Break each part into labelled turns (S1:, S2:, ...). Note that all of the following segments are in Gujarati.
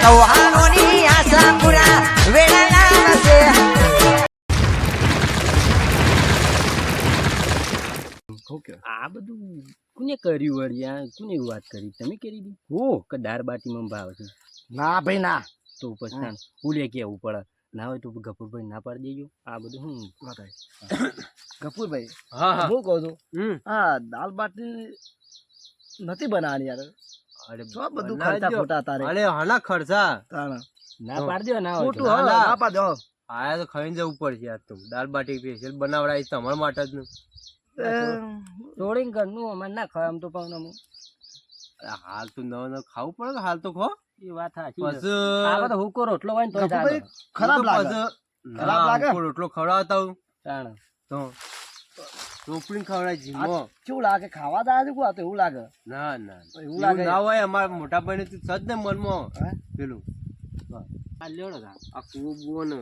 S1: કૌહાનોની આશા પૂરા વેળાના છે.
S2: આ બધું કોને કર્યું વળી? આ કોને વાત કરી? તમે કરી દી હો કે દાળ બાટીમાં ભાવ છે?
S3: ના ભાઈ ના.
S2: તો પછી ઉલે કેવું પડે? ના હોય તો ગફુરભાઈ ના પાડી દેજો. આ બધું શું વાત હોય?
S3: ગફુરભાઈ,
S2: હા
S3: હું કહું છું
S2: હમ
S3: હા દાલ બાટી નથી બનાવવાની યાર.
S2: અરે
S3: શું બધું ખર્ચા ખોટા તારે.
S4: અરે હના ખર્ચા
S3: તાણે.
S2: ના પાડી દો. ના હોય
S3: ખોટું
S2: તો.
S3: હા
S4: ના.
S3: ના પાડો.
S4: આયા તો ખાઈને જવું પડશે આજ તો દાલ બાટી સ્પેશિયલ બનાવડાવી તમારા માટે જ ને.
S2: થોડીને ઘરનું અમારે ના ખાય આમ તો પણ અમુક
S4: અરે હાલ તો નવ નવ ખાવું પડે કે હાલ તો ખો
S2: એ વાત સાચી છે.
S4: પછી
S2: આ બધો હુકો રોટલો હોય ને તો
S3: ગફુરભાઈ, ખરાબ લાગે. ખરાબ લાગે?
S4: રોટલો ખવડાવતા હું
S2: ચાલે.
S4: તો ચોપડીને ખવડાવી જીમો.
S3: કેવું લાગે ખાવા દા છે તો એવું લાગે.
S4: ના ના
S3: એવું
S4: એવું
S3: લાગે.
S4: ના હોય અમારા મોટા ભાઈ ને સજ ને મનમાં
S3: હે?
S4: પેલું
S2: આ લ્યો ને તાર.
S4: આ કૂવો બુવો ને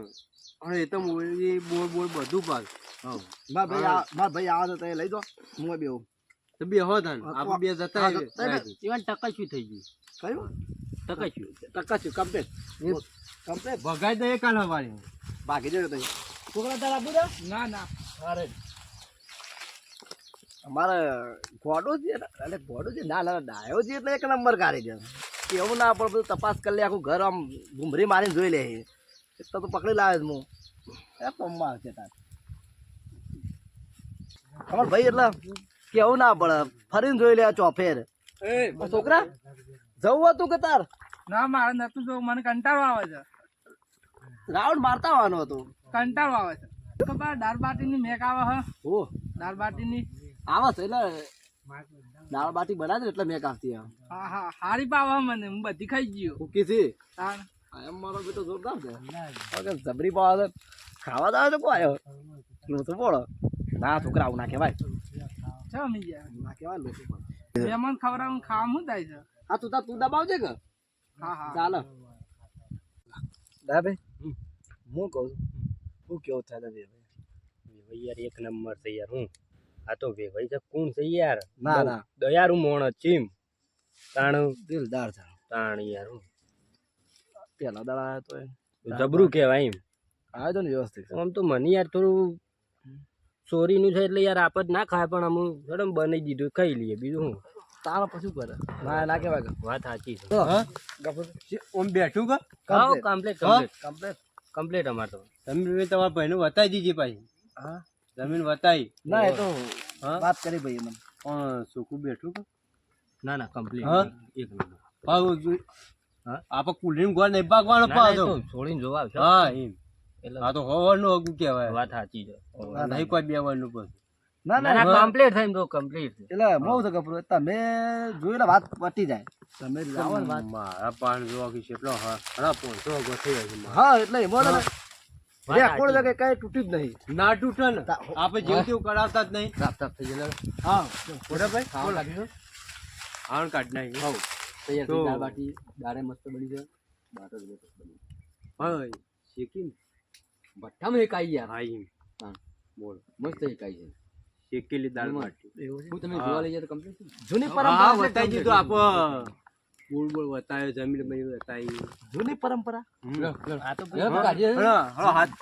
S4: અરે એ તો મોરી બોલ બોલ બધું પાક
S3: મારા ભાઈ આવે તો લઈ દો હું બેવું.
S4: તો બે હો તાન આપણે બે જતા
S3: હા,
S4: આવીએ.
S3: જતા આવીએ.
S4: ત્યાંથી.
S2: ઈવન ટકા શું થઈ ગયું?
S3: કયું
S2: ટકા શું?
S3: ટકા છું કમ્પ્લેટ કમ્પ્લેટ
S4: ભગાઈ દઈએ કાલ હવારે.
S3: ભાગી જજો તઈ. છોકરા તાર આપું દે? ના ના અરે અમારે ગોડો છે એટલે ગોડો છે ના ના ડાયો છે એટલે એક નંબર કાઢી છે. એવું ના પડે બધું તપાસ કરી લે આખું ઘર આમ ઘૂમરી મારીને જોઈ લે. તો પકડી લાવે છે હું એ પમ્મા છે તાર અમાર ભાઈ એટલે કેવું ના પડે ફરીને જોઈ લે ચોફેર. છોકરા જવું હતું કે તાર?
S5: ના મારે નતું જો મને કંટાળો આવે છે.
S3: રાઉન્ડ મારતા આવવાનું હતું.
S5: કંટાળો આવે છે ખબર દાળ બાટીની મેક આવે હ
S3: ઓ
S5: દાળ બાટીની
S3: આવે છે એટલે દાળ બાટી બનાવે એટલે મેં કાપતી આ
S5: હા હા હારી પાવે મને હું બધી ખાઈ ગયો
S3: કુકી થી
S5: તાણ
S3: એમ મારો બેટો જોરદાર છે. અગર જબરી પાવે છે ખાવા દાવે તો કોઈ આવ્યો લોચો પડો ના છોકરા આવું ના કહેવાય.
S5: છે અમી ગયા
S3: ના કહેવાય લોચો પડે.
S5: મહેમાન ખવડાવવાનું ખાવાનું થાય છે.
S3: હા તું દબાવજે કે
S5: હા હા
S3: ચાલે દા ભાઈ હું કહું છું હું કેવું થાય ભાઈ
S2: વેવાઈ યાર એક નંબર છે યાર. હું આ તો વેવાઈ છે કોણ છે યાર?
S3: ના ના
S2: દયારું મોણ ચીમ તાણ
S3: દિલદાર છે.
S2: તાણ યાર હું
S3: પેલા દાડા આવ્યો તો
S2: જબરું કહેવાય એમ.
S3: આવ્યો તો ને વ્યવસ્થિત.
S2: આમ તો મને યાર થોડું ચોરીનું છે એટલે યાર આપ જ ના ખાય પણ અમુક સડમ બની દીધું ખાઈ લઈએ બીજું શું.
S3: તારો પછી કરે ના ના કહેવાય કે
S2: વાત સાચી છે.
S4: હા
S3: ગફુર
S4: ઓમ બેઠું કે
S2: હા કમ્પ્લીટ કમ્પ્લીટ
S3: કમ્પ્લેટ
S2: કમ્પ્લીટ અમાર તો.
S4: તમે તમારા ભાઈને વતાવી દીધી પાછી
S3: હા
S4: જમીન વતાવી
S3: ના એ તો
S4: હા?
S3: વાત કરી ભાઈ મને
S4: પણ સુકું બેઠું કે
S2: ના ના કમ્પ્લીટ
S4: હા?
S2: એક નંબર.
S4: હા આપણે કુલીન ગોળ નહીં પાકવાનો
S2: ના, ના, એ
S4: પાછો
S2: તો છોડીને જોવા આવશે.
S4: હા એમ
S2: એટલે
S4: આ તો હોવાનું હગું કહેવાય
S2: વાત સાચી છે.
S4: નહીં કોઈ બે વાર નું પછી
S3: ના
S2: ના
S3: ના
S2: ના કમ્પ્લીટ થઈને તો કમ્પ્લીટ.
S3: એટલે બહુ છે કપડું તમે જોઈ વાત પટી જાય તમે લાવો ને વાત.
S4: મારા પાન જોવા કે કેટલો હા ઘણા 500 અગો થઈ જાય છે મારે.
S3: હા એટલે એમાં તો રેકોર્ડ છે કે કઈ તૂટ્યું જ નહીં.
S4: ના તૂટે ને આપણે જેવું તેવું કરાવતા જ નહીં
S3: સાફ સાફ થઈ ગયેલા. હા
S4: બરાબર ભાઈ
S3: ખાવા કાઢી દો.
S4: આણ કાઢ નાખી
S3: હઉ તૈયાર
S4: તો-
S3: થઈ દાળ બાટી દાળે મસ્ત બની જાય. બાટ જ મસ્ત બની.
S4: હા શેકી ને
S3: ભઠ્ઠામાં એક આવી યાર.
S4: હા એમ
S3: હા.
S4: બોલ
S3: મસ્ત એક આવી છે.
S4: શેકેલી દાળ બાટી
S3: હું તમે
S4: હા.
S3: જોવા લઈ જાય તો કમ્પ્લીટ જૂની
S4: હા
S3: પરંપરા
S4: બતાવી દીધું આપ બોલ બોલ બતાવ્યો જમીન બની બતાવી
S3: જૂની પરંપરા
S2: આ તો
S3: લે, કાઢીએ.
S4: હાથ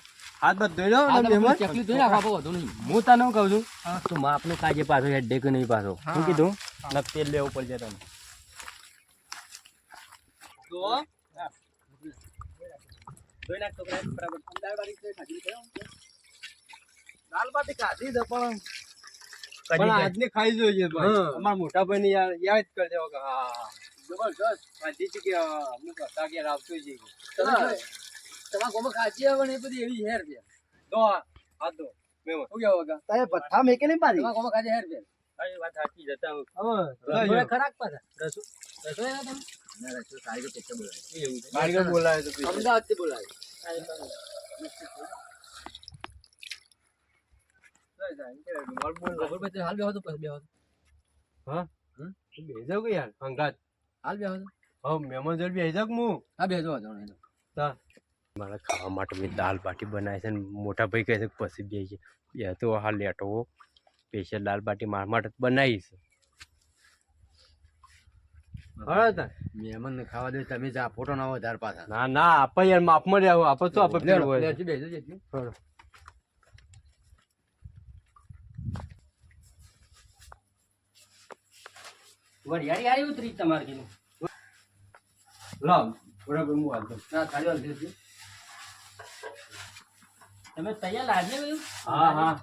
S4: હાથ બધ ધોઈ લો
S3: આ
S4: ને
S3: તો
S4: મહેમાન.
S3: ચકલી ધોઈ નાખો, આપો વાંધો નહીં.
S2: હું તને કહું છું તું માપનું કાજે પાછો હેડે કે નહીં પાછો શું કીધું નક તેલ લેવું પડશે તને.
S3: દાળ બાટી કાઢી દે પણ
S4: પણ આજને ખાઈ જોઈએ ભાઈ અમારા મોટા ભાઈ ને યાદ કરી દેવો કે હા જબરજસ્ત આજી છે કે અમુક હતા કે આવતો જ
S3: તમારા ગોમાં ખાચી આવે ને એ બધી એવી હેર છે.
S4: તો હા તો મેમો
S3: શું કેવો વગા તારે ભઠ્ઠા મેકે નહીં પાડી તમારા ગોમાં ખાચી હેર છે.
S2: એ વાત સાચી જતા
S3: રસોઈ ખરાક પાછા રસોઈ ના તમે ના રસોઈ કારીગર કેટલે બોલાવે એવું છે.
S4: કારીગર બોલાવે તો પછી.
S3: અમદાવાદથી બોલાવે. ખબર પડે હાલ બેહો તો પછી બેહો તો.
S4: હા બેજાવ કે યાર હંગાત
S3: હાલ બેહો તો
S4: હા મહેમાન જોડે બેજાવ કે હું
S3: હા બેહજો વાંધો નહીં.
S4: તા
S2: મારા ખાવા માટે મેં દાલ બાટી બનાવી છે ને મોટા ભાઈ કહે છે કે પછી બે છે બે તો હાલ લેટો સ્પેશિયલ દાલ બાટી મારા માટે બનાવી છે.
S4: હા તાર.
S6: મહેમાનને ખાવા દે તમે જા ફોટો ના વધારે પાછા
S4: ના ના આપણે યાર માપમાં રહેવું આપણે તો આપણે
S6: લેડો,
S4: હોય
S6: લેડો, બેસજો, બેસજો.
S2: વરિયાળી આવી ઉતરી તમારે કીધું
S4: લાવ બરાબર હું હાલતો
S6: ના થાળી વાળી દેજો.
S2: તમે તૈયાર લાગે બધું
S4: હા હા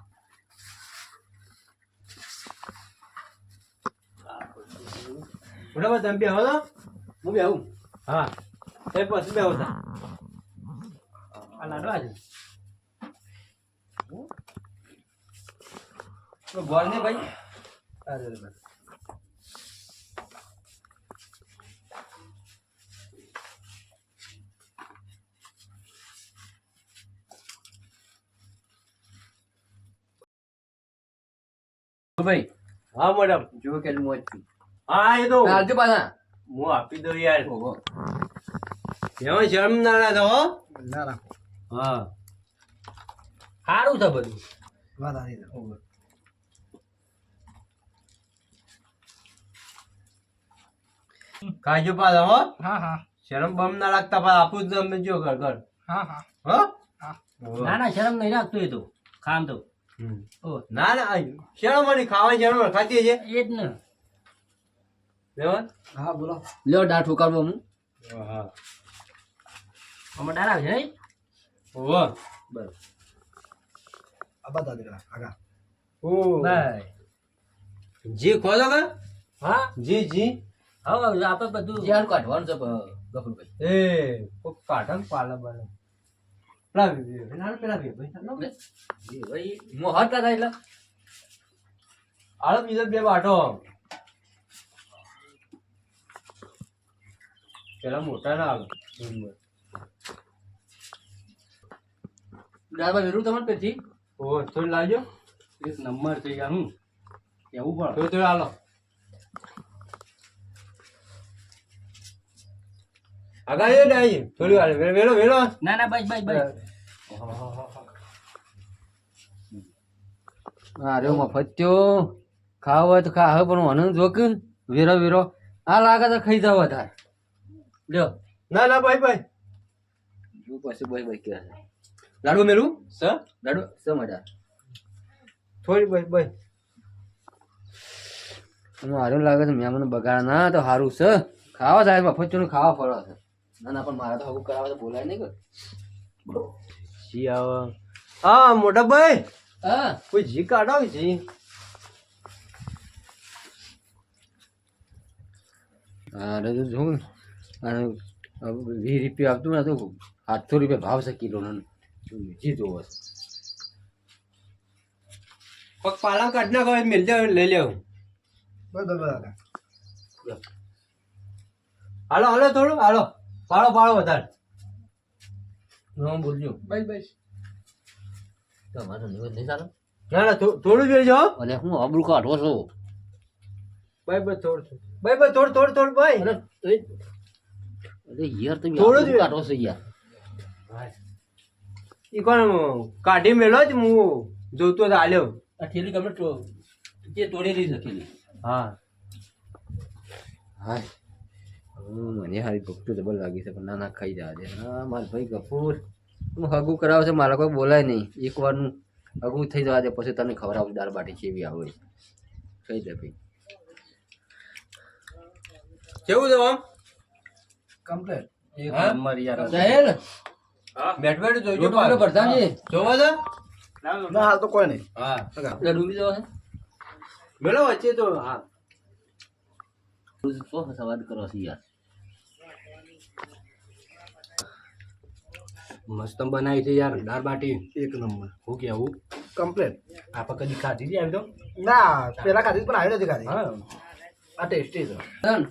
S4: બરાબર તમે બે હો
S6: હું બી આવું.
S4: હા એ પછી બે હોતા
S2: આ લાડવા છે
S6: તો ગોળ ને ભાઈ ભાઈ
S4: હા મેડમ
S6: જો કે મોજ થી
S4: હા એ તો
S6: આવજો પાછા.
S4: હું આપી દઉં યાર
S6: ઓહો.
S4: એમાં શરમ ના રાખો હો
S3: ના રાખો
S4: હા
S2: સારું છે બધું
S3: વાત સારી છે.
S4: ખાજો પાછા હો
S5: હા હા
S4: શરમ બમ ના રાખતા પાછા આપું જ તમે જો ઘર ઘર
S5: હા હા
S4: હો
S2: ના ના શરમ નહીં રાખતો એ તો ખામ તો
S4: હમ.
S2: ઓ
S4: ના ના શરમ વાળી ખાવાની શરમ ખાતી છે
S2: એ જ ને
S4: લેવન
S3: હા બોલો
S6: લ્યો દાળ ઠોકારવો હું.
S4: હા
S2: આમાં ડારા છે નહીં
S4: ઓહો
S3: આબા દાદા આગા
S4: ઓ
S2: ભાઈ
S4: જી ખોલો કે
S2: હા
S4: જી
S2: હવે આપણે બધું
S6: જ્યાં કાઢવાનું છે ગફુરભાઈ.
S4: એ કોક કાઢન પાલા બાલે પેલા પેલા ભાઈ
S6: એ ભાઈ મો હાથ કાઢા એટલે
S4: આળો બીજો બે બાટો પેલા મોટા ના આવે
S6: દાળમાં વેરું તમારે પેથી
S4: ઓ થોડી લાવજો
S2: એક નંબર થઈ ગયા હું કેવું પણ
S4: થોડી હાલો આગળ એ ડાઈ થોડી વાર વેલો વેલો
S2: ના ના બસ બસ બસ
S6: હા રે મફત્યો ખાવ હોય તો ખા હવે પણ મને જોક વેરો વેરો આ લાગે તો ખાઈ જાવ તાર લ્યો
S4: ના ના ભાઈ ભાઈ
S6: હું પછી ભાઈ ભાઈ કે લાડુ મેલું
S4: સર
S6: લાડુ સ મજા
S4: થોડી ભાઈ ભાઈ
S6: મારું લાગે છે મેં મને બગાડ ના તો સારું છે ખાવા થાય મફત્યો નું ખાવા ફરવા છે ના ના પણ મારે તો હવું કરાવે તો બોલાય નહીં કે
S4: જી આવો હા મોટા ભાઈ
S6: હા
S4: કોઈ જી કાઢો જી
S6: અરે તો જોઉં 20 રૂપિયા આપતું ને તો 800 રૂપિયા ભાવ છે કિલો નો જી જોવો છે
S4: પગ પાલા કાઢ નાખો મિલ જાવ લઈ લેવું
S3: બરાબર આગા
S4: હાલો હાલો થોડું હાલો પાડો પાડો વધારે
S6: હું બોલજો
S5: બસ બસ
S6: તમારો નિવેદ નહીં ચાલો
S4: ના ના થોડું જોઈ જાઓ
S6: અને હું આબરૂ કાઢો છો
S4: ભાઈ ભાઈ થોડું ભાઈ ભાઈ થોડું ભાઈ
S6: અરે યાર તમે
S4: થોડું
S6: આબરૂ
S4: જ.
S6: કાઢો છો યાર
S4: ઈ કોણ કાઢી મેલો જ હું જોતો તો આલ્યો
S6: આ ઠેલી ગમે તે તોડેલી છે ઠેલી
S4: હા
S6: હાય મને હારી ભૂખ તો જબર લાગી છે પણ ના ના ખાઈ જવા દે હા મારા ભાઈ ગફૂર હું હગું કરાવે છે મારા કોઈ બોલાય નહીં એક વારનું હગું થઈ જવા દે પછી તને ખવડાવું દાળ બાટી કેવી આવે ખાઈ દે ભાઈ
S4: કેવું છે આમ
S3: કમ્પ્લીટ
S2: એક
S4: હા?
S2: નંબર યાર
S6: સાહેલ
S4: બેઠ જોઈજો
S6: રોટલો બોટલો ભરતા છે
S4: જોવો છે
S3: ના હાલ તો કોઈ નહીં
S4: હા
S6: એટલે ડૂબી જવા છે
S4: મેલો વચ્ચે તો હા
S6: શું સવાદ કરો છો યાર
S2: મસ્ત બનાવી છે યાર દાળ બાટી
S3: એક નંબર
S2: હું કેવું
S3: કમ્પ્લીટ
S2: આપણે કદી ખાધી હતી આવી તો
S3: ના પેલા ખાધી પણ આવી નથી ખાધી
S2: હા
S3: આ ટેસ્ટી છે
S6: ધન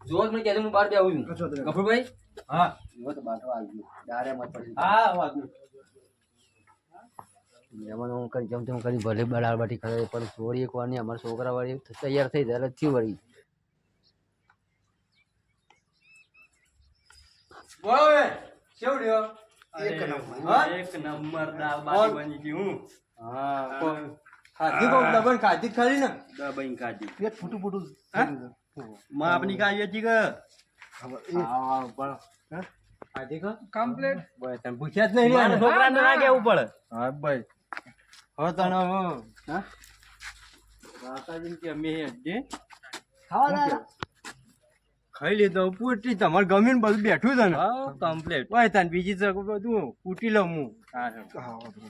S6: જોત મને કહેતો હું બહાર બે આવું છું
S3: કશો વાંધો નહીં.
S6: ગફુરભાઈ
S4: હા
S6: જો તો બાટો આવી ગયો દારે મત પડી
S4: હા વાત
S6: એમાં હું કરી જેમ તેમ કરી ભલે દાળ બાટી ખાય પણ થોડી એક વારની અમારા છોકરા વાળી તૈયાર થઈ જાય એટલે થયું વળી
S4: બોય કેવું રહ્યો
S3: એક નંબર
S4: હા?
S2: એક નંબર દાળ બાટી બની ગઈ હું
S4: હા ખાધી કોક ડબલ ખાધી જ ખરી ને
S2: દબાઈને ખાધી
S3: પેટ ફૂટું ફૂટું
S4: હા? માપની કાઢીએ છીએ કે
S5: કમ્પ્લીટ
S4: ભાઈ તમે પૂછ્યા જ નહીં
S2: મારા છોકરાને ના કેવું પડે
S4: હા ભાઈ હવે તને હા માતાજી કે અમે જે
S3: ખાવા દાદા
S4: ખાઈ લીધો પૂટી તમારે ગમીને બધું બેઠું છે ને
S2: હા કમ્પ્લીટ
S4: ભાઈ તને બીજી જગ બધું પૂટી લઉં હું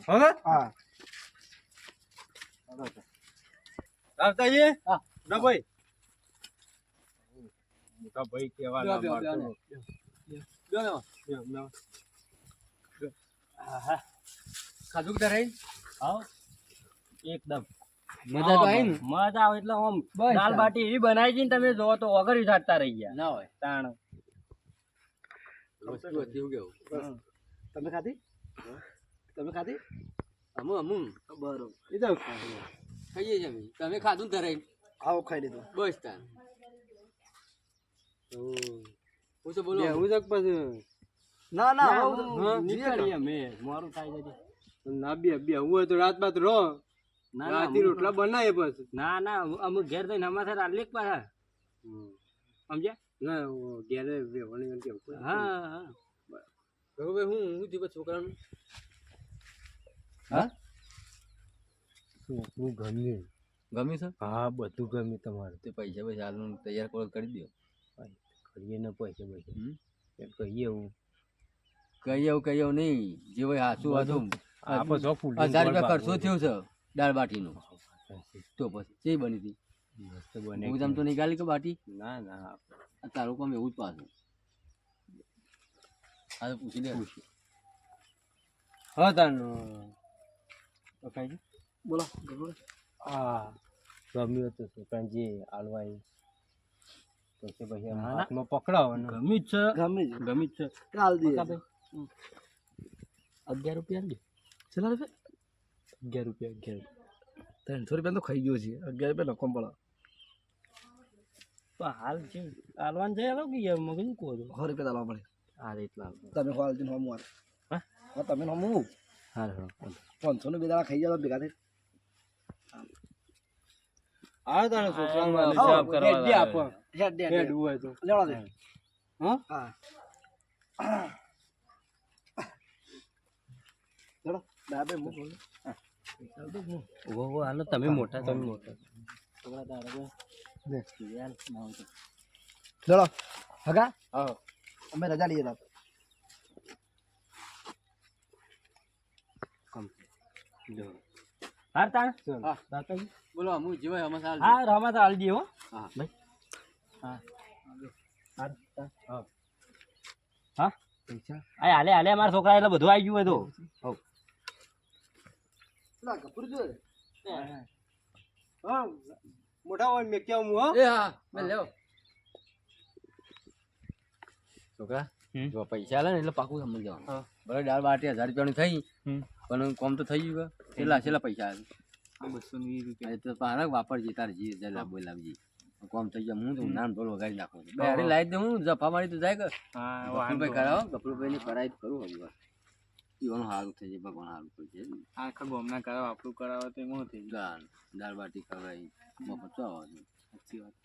S4: હવે
S3: હા
S4: આવતાજી ના ભાઈ મોટા ભાઈ કેવા ના મારતો
S6: ખાધું કે રહી
S2: હા એકદમ
S6: મજા તો આવી ને
S2: મજા આવે એટલે આમ દાલ બાટી એવી બનાવી છે ને તમે જો તો વગર થાકતા રહી ગયા
S6: ના હોય
S2: તાણ
S6: વસ્તુ હતી એવું કેવું
S3: તમે ખાધી તમે ખાધી
S6: અમુક
S3: બરોબર
S6: એ તો ખાઈએ છીએ અમે તમે ખાધું ને ધરાઈ
S3: આવો ખાઈ લીધું
S6: બસ તાન હું તો બોલો
S4: હું જગ પછી
S3: ના ના
S2: ના,
S3: આવો
S2: હું નીકળીએ અમે મોરું થાય છે
S4: ના બે હું હોય તો રાત બાદ રહો
S2: ના
S4: રાતી રોટલા બનાવીએ પછી
S2: ના ના અમુક ઘેર થઈને અમારે રાતલેક પાછા સમજ્યા
S4: ના ઘેરે વેવણી કેવું
S2: હા હા
S6: હવે હું થયું છોકરાનું
S4: શું ગમ્યું
S6: ગમ્યું છે
S4: હા બધું ગમ્યું તમારે
S6: તે પૈસા પૈસા હાલનું તૈયાર કરો કરી દો
S4: કરીએ ને પૈસા પૈસા
S6: હમ?
S4: એમ કહીએ હું
S6: કહી એવું નહીં જે હોય હાચું હતું
S4: આ બધો ફૂલ
S6: 1000 રૂપિયા ખર્ચો થયો છે દાળ બાટીનો તો પછી જે બની હતી
S4: મસ્ત બને
S6: હું તમ તો નીકાળી કે બાટી
S4: ના ના
S6: આ તારું કામ એવું જ પાછું આ તો પૂછી લે
S4: હા તાન
S3: બોલો
S4: હા ગમ્યું હતું છોકરાને જે હાલવાય પછી પછી આમ
S2: ના, ના.
S4: હાથમાં પકડાવો ને
S2: ગમી જ છે
S3: ગમે
S2: ગમી જ છે
S3: કાલ દે
S2: પક્કા ભાઈ 11 રૂપિયા લે
S3: છેલ્લા રૂપિયા
S4: 11 રૂપિયા
S3: 300 રૂપિયા તો ખાઈ ગયો છે 11 રૂપિયા નકોમ પડે
S2: પણ હાલ છે હાલવાન છે હાલો કે યાર મગજ કહો છો
S3: 100 રૂપિયા લાવવા પડે
S2: હા એટલા
S3: તમે હાલ દિન હમું
S2: હા?
S3: હા તમે હમું
S2: હા
S3: 500 નું બે દાડા ખાઈ જાવ ભેગા થઈ
S4: આ તારે છોકરાને
S2: આવો,
S4: હિસાબ
S2: કરવા
S4: કરવા
S2: લાગે.
S4: આપો
S3: હેડ દે
S4: હેડ હોય તો
S3: લેવડા દે
S4: હા
S3: હા ચલો દાબે મુ બોલ
S2: ઓહો હાલો તમે મોટા છોકરા તારા યાર ના હોય તો.
S3: ચલો હગા
S4: હા
S3: અમે રજા લઈએ રાત
S2: હાર તાણ
S4: હા
S2: દાતાજી
S6: બોલો હું જે હોય હમણાં હાલ
S2: હા રમા તો હાલ દે હો
S6: હા
S2: ભાઈ હા હાર તાણ.
S4: હા
S2: હા
S3: પૈસા
S2: આ હાલે હાલે અમારા છોકરા એટલે બધું આવી ગયું હોય તો હવ
S3: ના કપૂર જો
S4: હા મોટા હોય મેં કેવું હું હા
S6: એ હા મેં લેવો છોકરા જો પૈસા આલે ને એટલે પાકું સમજી જવાનું
S2: હા.
S6: ભલે દાળ બાટી 1000 રૂપિયાની થઈ
S2: હમ.
S6: પણ કોમ તો થઈ ગયું કે છેલ્લા પૈસા આવે
S2: 220 રૂપિયા
S6: એ તો પારા વાપરજે તારે જે લાવજે કોમ થઈ જાય હું તો નામ ઢોલ વગાડી નાખું બે હારી લાવી દે હું જફા મારી તો જાય કે
S2: હા
S6: ગફુરભાઈ કરાવો ગફુરભાઈ ની કરાય તો કરું હવે ઈવાનું સારું થઈ જાય ભગવાન સારું થઈ જાય
S2: આખા ગોમના કરાવ આપણું કરાવો તો એમાં થઈ
S6: દાળ બાટી ખવડાવી મફત તો આવે
S2: સાચી વાત